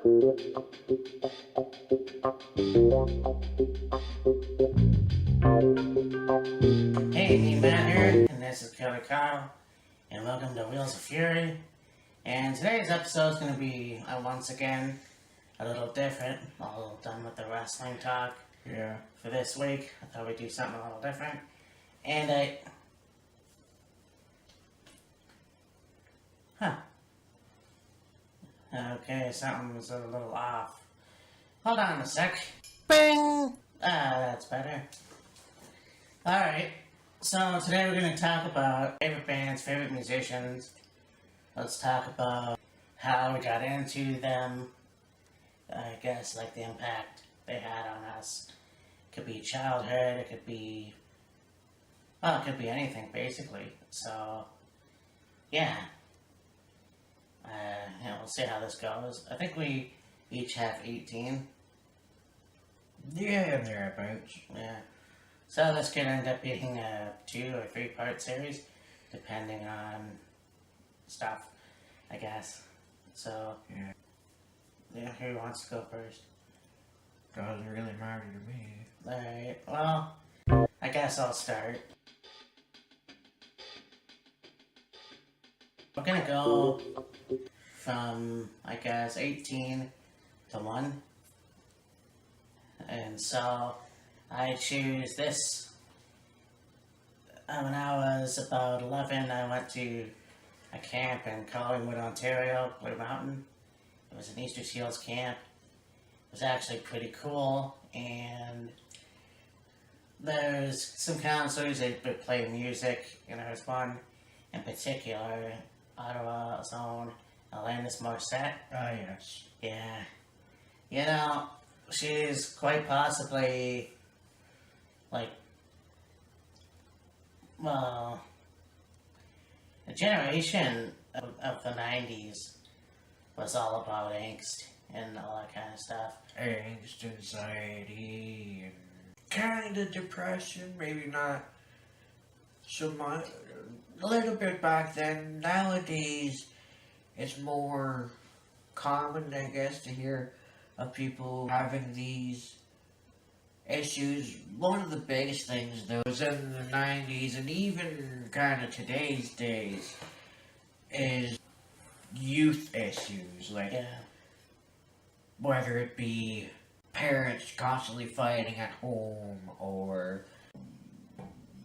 Hey, me Matt here, and this is Killer Kyle, and welcome to Wheels of Fury. And today's episode is going to be, once again, a little different. All done with the wrestling talk. Yeah. For this week, I thought we'd do something a little different. And okay, something was a little off. Hold on a sec. Bing! That's better. Alright, so today we're going to talk about favorite bands, favorite musicians. Let's talk about how we got into them. I guess, like, the impact they had on us. It could be childhood, it could be... well, it could be anything, basically. So, yeah. We'll see how this goes. I think we each have 18. Yeah, thereabouts. Yeah. So this could end up being a 2 or 3 part series, depending on stuff, I guess. So, yeah, who wants to go first? Doesn't really matter to me. Alright, well, I guess I'll start. We're gonna go from, I guess, 18 to 1. And so, I choose this. When I was about 11, I went to a camp in Collingwood, Ontario, Blue Mountain. It was an Easter Seals camp. It was actually pretty cool, and there's some counselors that would play music, and there was one in particular, Ottawa's own Alanis Morissette. Ah, yes. Yeah. You know, she's quite possibly, like, well, a generation of the 90s was all about angst and all that kind of stuff. Angst, anxiety, and kind of depression, maybe not so much. A little bit back then. Nowadays, it's more common, I guess, to hear of people having these issues. One of the biggest things, though, was in the 90s and even kind of today's days is youth issues, like whether it be parents constantly fighting at home or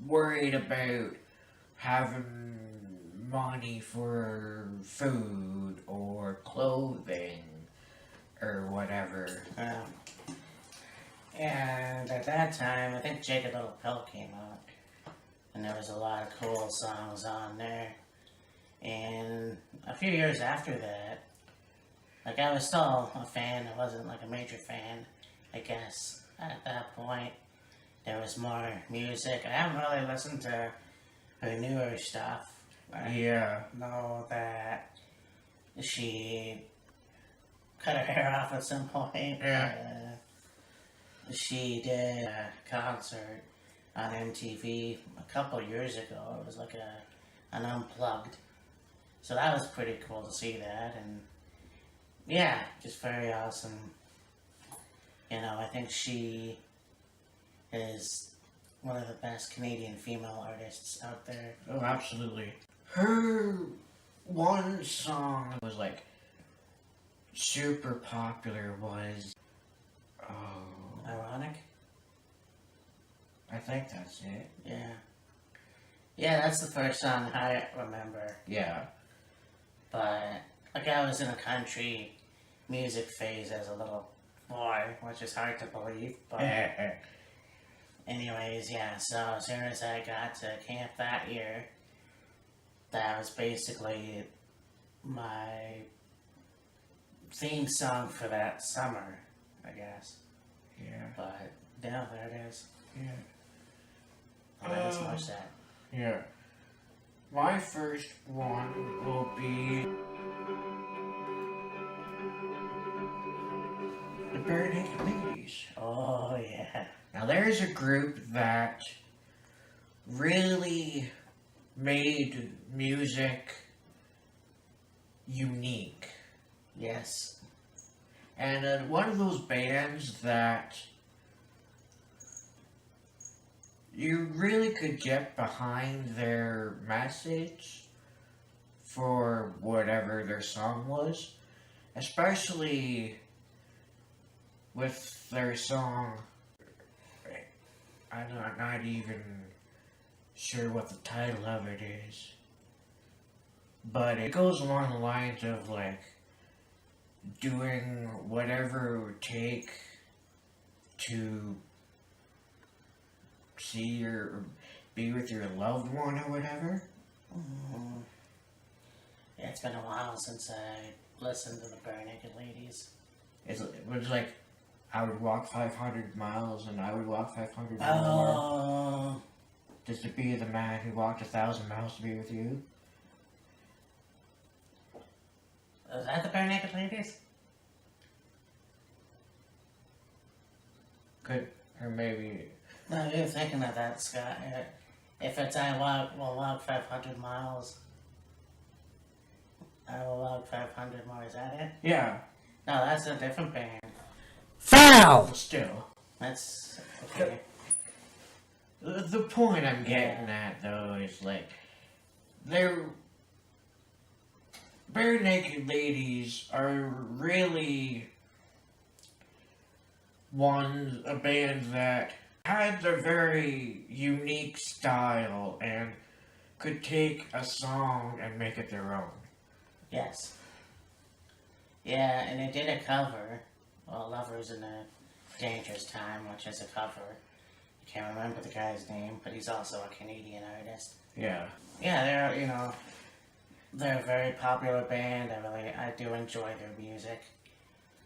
worried about having money for food or clothing or whatever. And at that time, I think Jake a Little Pill came out, and there was a lot of cool songs on there. And a few years after that, like, I was still a fan. I wasn't like a major fan, I guess. At that point, there was more music. I haven't really listened to her newer stuff. Yeah. I know that she cut her hair off at some point. Yeah. She did a concert on MTV a couple years ago. It was like an unplugged. So that was pretty cool to see that, and yeah, just very awesome. You know, I think she is one of the best Canadian female artists out there. Oh, absolutely. Her one song that was like super popular was Ironic? I think that's it. Yeah. Yeah, that's the first song I remember. Yeah. But, like, I was in a country music phase as a little boy, which is hard to believe, but anyways, yeah, so as soon as I got to camp that year, that was basically my theme song for that summer, I guess. Yeah. But, yeah, there it is. Yeah. Alanis Morissette. Yeah. My first one will be the Barenaked Ladies. Oh, yeah. Now, there's a group that really made music unique. Yes. And one of those bands that you really could get behind their message for whatever their song was, especially with their song. I'm not even sure what the title of it is, but it goes along the lines of like doing whatever it would take to see or be with your loved one or whatever. Mm-hmm. Yeah, it's been a while since I listened to the Barenaked Ladies. It was like, I would walk 500 miles and I would walk 500 more Oh, just to be the man who walked 1,000 miles to be with you. is that the Barenaked Ladies? Could, or maybe, No, you're thinking of that, Scott. If it's will walk 500 miles, I will walk 500 more, is that it? yeah, No, that's a different band. foul! Still. That's, okay. The point I'm getting at, though, is like, they're Barenaked Ladies are really a band that had their very unique style and could take a song and make it their own. Yes. Yeah, and they did a cover. Well, Lovers in a Dangerous Time, which is a cover. I can't remember the guy's name, but he's also a Canadian artist. Yeah. Yeah, they're a very popular band. I do enjoy their music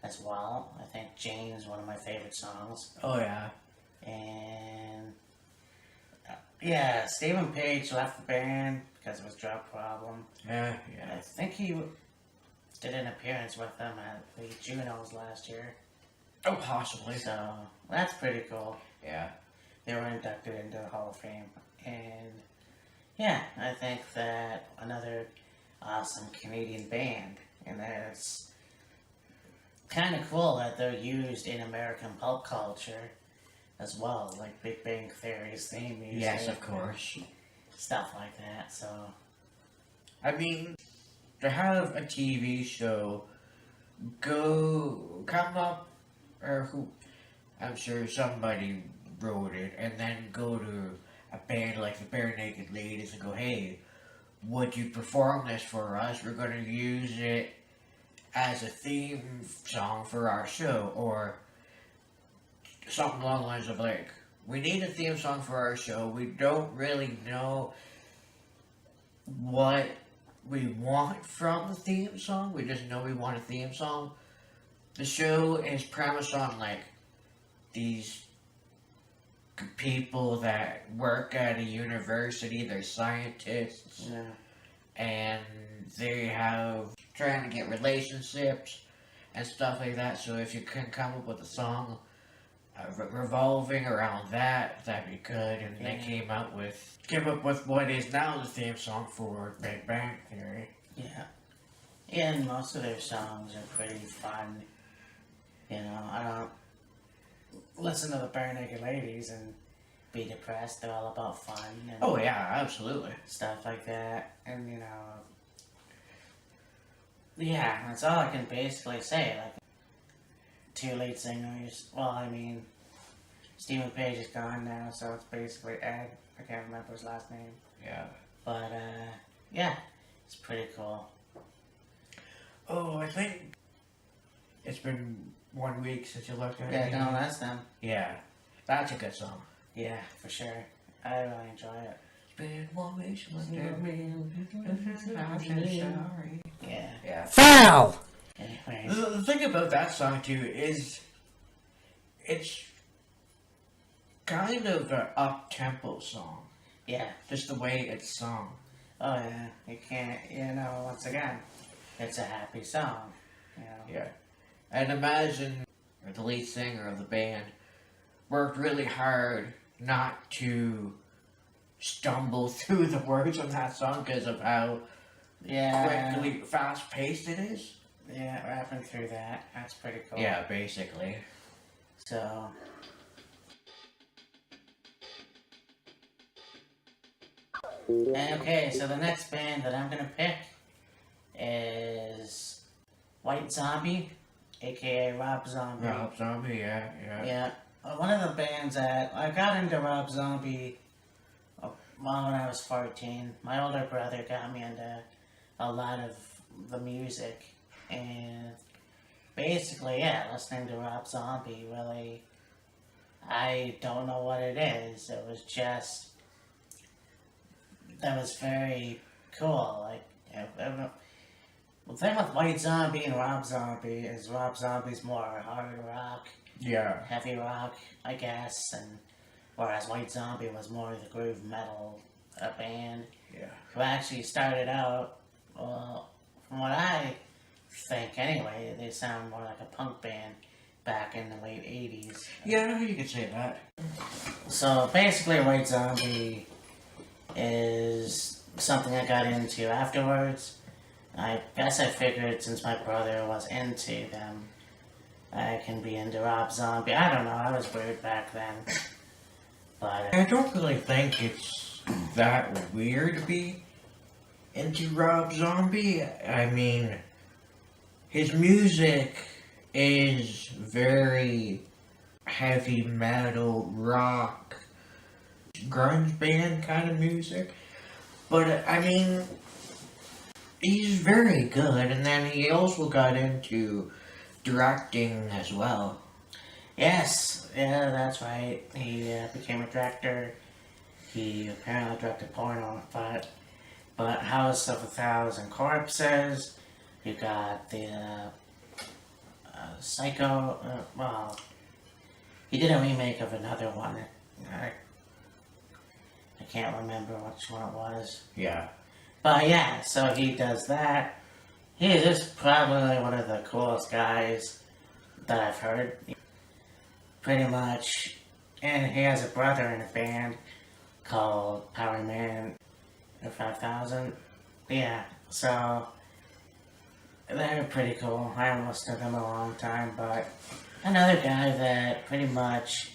as well. I think Jane is one of my favorite songs. Oh, yeah. And yeah, Stephen Page left the band because of his drug problem. Yeah, I yeah. think he did an appearance with them at the Junos last year. Oh, possibly. So that's pretty cool. Yeah. They were inducted into the Hall of Fame. And yeah, I think that another awesome Canadian band. And it's kind of cool that they're used in American pop culture as well, like Big Bang Theory's theme music. Yes, of course. Stuff like that, so. I mean, to have a TV show come up, or who, I'm sure somebody wrote it, and then go to a band like the Barenaked Ladies and go, hey, would you perform this for us? We're going to use it as a theme song for our show, or something along the lines of like, we need a theme song for our show. We don't really know what we want from the theme song. We just know we want a theme song. The show is premised on like these people that work at a university. They're scientists. Yeah. And they have trying to get relationships and stuff like that. So if you can come up with a song revolving around that, that'd be good. And they came up with what is now the theme song for Big Bang Theory. Yeah. And most of their songs are pretty fun. You know, I don't listen to the Barenaked Ladies and be depressed. They're all about fun and Oh yeah, absolutely. stuff like that. And, you know, yeah, that's all I can basically say. Like, two lead singers. Well, I mean, Stephen Page is gone now, so it's basically Ed. I can't remember his last name. Yeah. But, yeah, it's pretty cool. Oh, I think it's been 1 week since you looked at it. Yeah, no, that's them. Yeah, that's a good song. Yeah, for sure. I really enjoy it. It's been 1 week since you looked at me. I'm sorry. Yeah. Yeah. Foul! Anyways. The thing about that song too is it's kind of an up-tempo song. Yeah. Just the way it's sung. Oh, yeah. You can't, you know, once again, it's a happy song. You know? Yeah. And imagine the lead singer of the band worked really hard not to stumble through the words of that song because of how quickly, fast-paced it is. Yeah, rapping through that. That's pretty cool. Yeah, basically. So. Okay, so the next band that I'm gonna pick is White Zombie, aka Rob Zombie. Rob Zombie, yeah. Yeah, one of the bands that I got into Rob Zombie when I was 14. My older brother got me into a lot of the music, and basically, yeah, listening to Rob Zombie really, I don't know what it is. It was just, that was very cool. Like, the thing with White Zombie and Rob Zombie is Rob Zombie's more hard rock, Yeah. heavy rock, I guess, and whereas White Zombie was more the groove metal band, Yeah. who actually started out, well, from what I think anyway, they sound more like a punk band back in the late 80s. Yeah, you could say that. So basically, White Zombie is something I got into afterwards. I guess I figured since my brother was into them, I can be into Rob Zombie. I don't know, I was weird back then. But I don't really think it's that weird to be into Rob Zombie. I mean, his music is very heavy metal, rock, grunge band kind of music. But, I mean, he's very good. And then he also got into directing as well. yes, yeah, that's right. He became a director. He apparently directed porno, but House of 1,000 Corpses. You got the Psycho. Well, he did a remake of another one. I can't remember which one it was. Yeah. But yeah, so he does that. He is just probably one of the coolest guys that I've heard. Pretty much. And he has a brother in a band called Power Man 5000. Yeah, so they're pretty cool. I haven't listened to them in a long time, but another guy that pretty much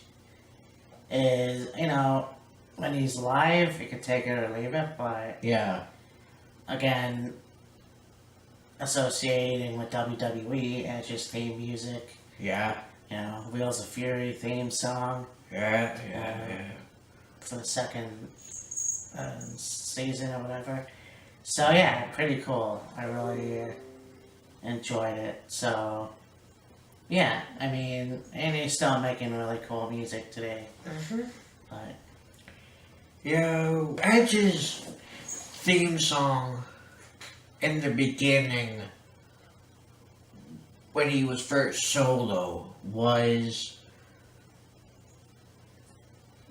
is, you know, when he's live, you can take it or leave it, but Yeah. again, associating with WWE as just theme music, Yeah. you know, Wheels of Fury theme song Yeah. for the second season or whatever. So yeah, pretty cool. I really enjoyed it. So yeah, I mean, and he's still making really cool music today. But Yeah, Edge's theme song in the beginning, when he was first solo,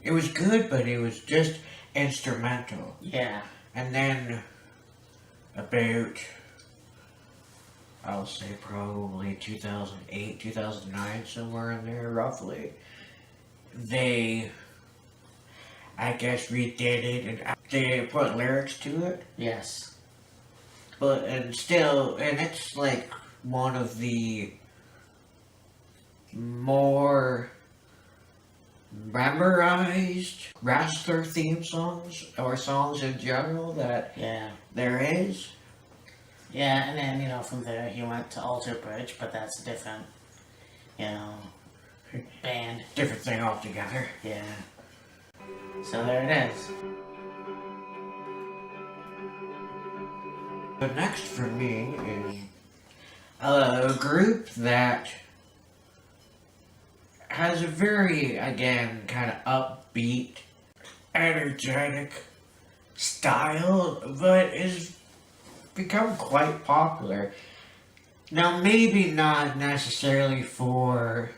it was good, but it was just instrumental. yeah, And then about, I'll say probably 2008, 2009, somewhere in there, roughly, they, I guess, redid it and they put lyrics to it. yes, But, and still, and it's like one of the more memorized wrestler theme songs, or songs in general, that yeah. there is. Yeah, and then, you know, from there he went to Alter Bridge, but that's a different, you know, band. Different thing altogether. Yeah. So there it is. But next for me is a group that has a very, again, kind of upbeat, energetic style, but is become quite popular. Now, maybe not necessarily for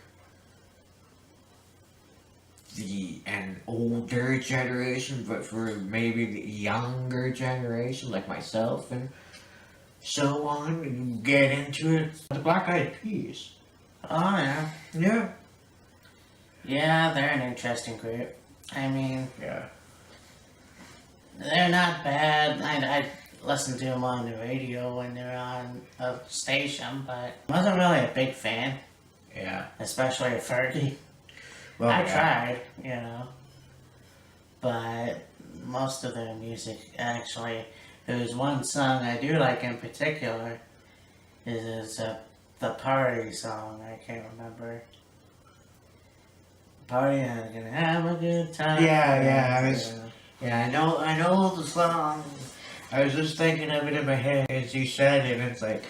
an older generation, but for maybe the younger generation, like myself and so on, you get into it. The Black Eyed Peas. Oh, yeah. Yeah. Yeah, they're an interesting group. I mean, Yeah. they're not bad. I listen to them on the radio when they're on a station, but I wasn't really a big fan, Yeah. especially of Fergie. Well, I yeah. tried, you know, but most of their music actually. There's one song I do like in particular. Is the party song? I can't remember. Party, I'm gonna have a good time. Yeah, I know the song. I was just thinking of it in my head as you said it, and it's like,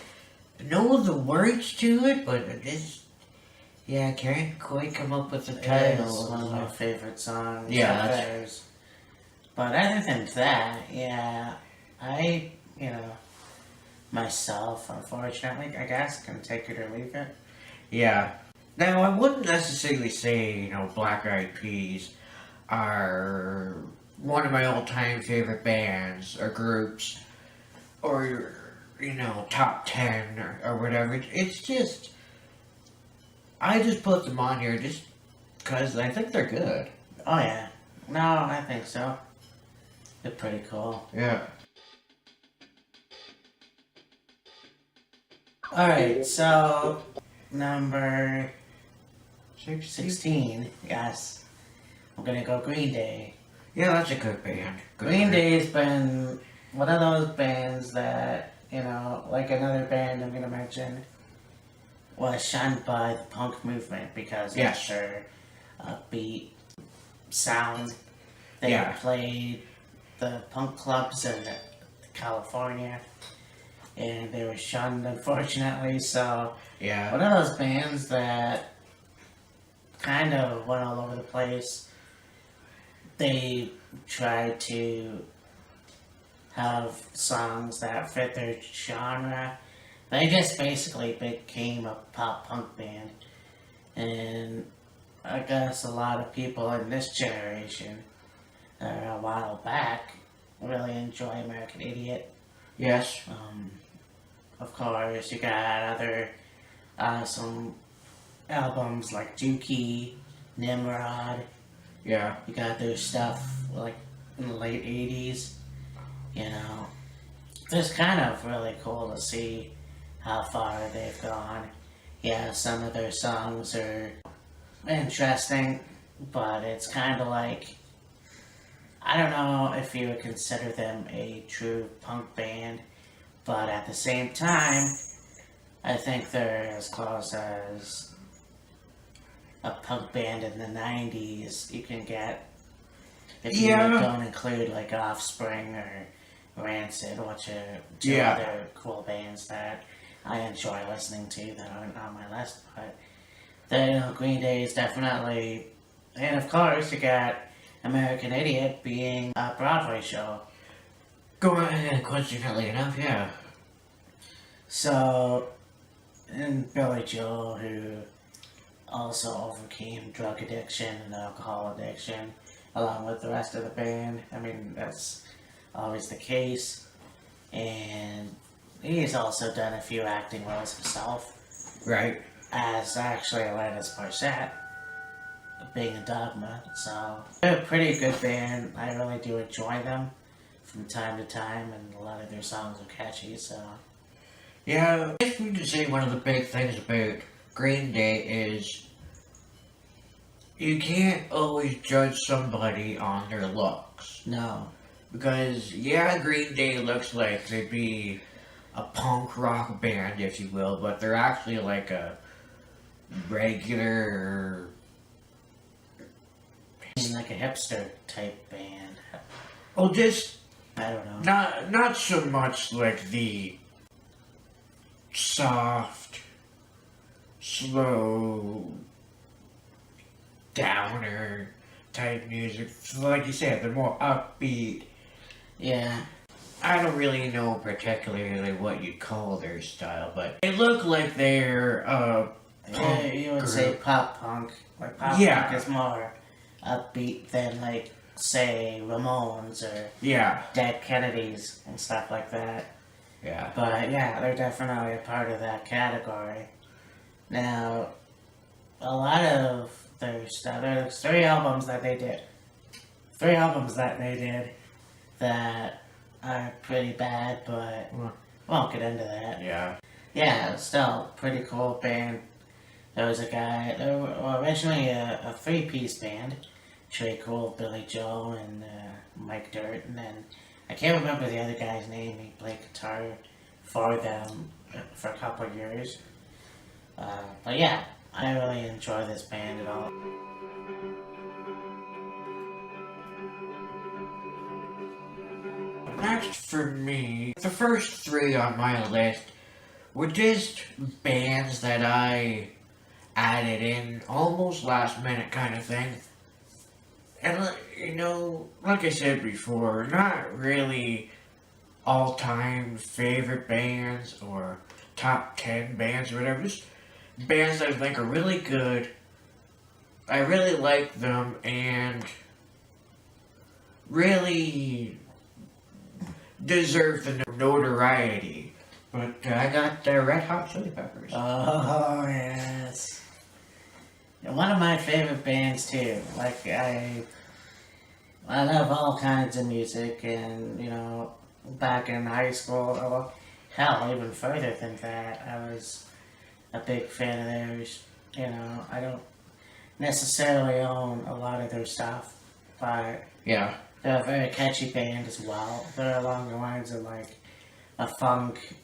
I know the words to it, but I can't quite come up with the title. It's one of my favorite songs. Yeah, of that's- theirs. But other than that, I, myself, unfortunately, I guess, can take it or leave it. Yeah. Now, I wouldn't necessarily say, Black Eyed Peas are one of my all-time favorite bands or groups, or, top 10 or whatever. It's just, I just put them on here just because I think they're good. Oh, yeah. No, I think so. They're pretty cool. Yeah. Alright, so, number 16? 16, yes. I'm gonna go Green Day. Yeah, that's a good band. Green Day's been one of those bands that, like another band I'm gonna mention, was shunned by the punk movement because Yes. of their upbeat sound. They Yeah. played the punk clubs in California, and they were shunned, unfortunately. So, Yeah. one of those bands that kind of went all over the place. They tried to have songs that fit their genre. They just basically became a pop punk band. And I guess a lot of people in this generation, a while back, really enjoy American Idiot. Yes. Of course, you got other some albums like Dookie, Nimrod. Yeah. You got their stuff like in the late 80s. It's kind of really cool to see how far they've gone. Yeah, some of their songs are interesting, but it's kind of like, I don't know if you would consider them a true punk band, but at the same time, I think they're as close as a punk band in the 90s you can get if you don't include like Offspring or Rancid, which are two other cool bands that I enjoy listening to that aren't on my list. But Green Day is definitely, and of course you got American Idiot being a Broadway show. Coincidentally enough, yeah. So, and Billy Joel, who also overcame drug addiction and alcohol addiction, along with the rest of the band. I mean, that's always the case. And he's also done a few acting roles himself. Right. As actually Alanis Morissette, being a Dogma. So, they're a pretty good band. I really do enjoy them from time to time, and a lot of their songs are catchy, so. Yeah, I guess we could say one of the big things about Green Day is you can't always judge somebody on their looks. No. Because, Green Day looks like they'd be a punk rock band, if you will, but they're actually like a regular... Like a hipster type band. Oh, just... I don't know. Not so much like the soft, slow, downer type music. Like you said, they're more upbeat. Yeah. I don't really know particularly what you'd call their style, but they look like they're Yeah, you would say pop punk. Like pop punk is more upbeat than like say Ramones or Dead Kennedys and stuff like that. Yeah. But yeah, they're definitely a part of that category. Now, a lot of their stuff, there's 3 albums that they did. 3 albums that they did that are pretty bad, but won't get into that. Yeah. Yeah, still pretty cool band. There was a guy. They were originally a three-piece band. Trey Cool, Billy Joe, and Mike Dirt, and then I can't remember the other guy's name. He played guitar for them for a couple of years. But yeah, I really enjoy this band at all. Next for me, the first three on my list were just bands that I added in almost last minute kind of thing. And, you know, like I said before, not really all-time favorite bands or top 10 bands or whatever. Just bands that I think are really good. I really like them and really deserve the notoriety. But I got the Red Hot Chili Peppers. Oh yes, one of my favorite bands too. Like I love all kinds of music, and you know, back in high school, or hell, even further than that, I was a big fan of theirs. You know, I don't necessarily own a lot of their stuff, but Yeah. they're a very catchy band as well. They're along the lines of like a funk,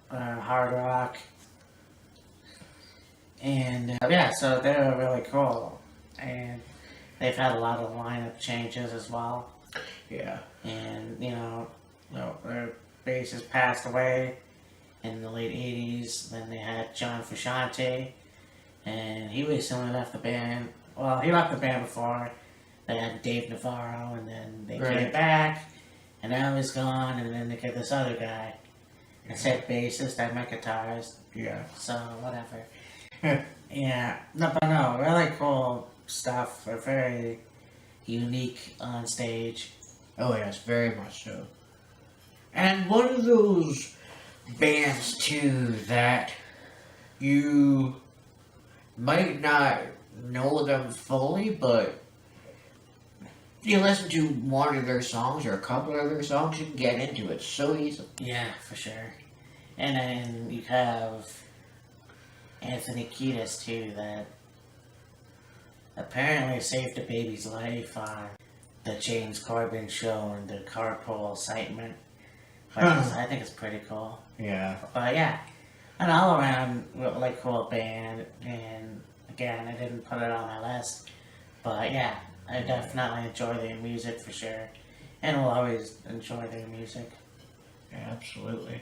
hard rock, and yeah, so they're really cool. And they've had a lot of lineup changes as well. Yeah. And you know, their bassist passed away in the late '80s. Then they had John Frusciante, and he recently left the band. Well, he left the band before. They had Dave Navarro, and then they came back, and now he's gone, and then they get this other guy. I said bassist, I meant guitarist. Yeah. So, whatever. Yeah. No, but no, really cool stuff. They're very unique on stage. Oh yes, very much so. And one of those bands too that you might not know them fully, but you listen to one of their songs or a couple of their songs, you can get into it so easily. Yeah, for sure. And then you have Anthony Kiedis too, that apparently saved a baby's life on the James Corbin show and the carpool excitement. I think it's pretty cool. Yeah. But yeah, an all around really cool band. And again, I didn't put it on my list, but yeah, I definitely enjoy their music for sure, and will always enjoy their music. Absolutely.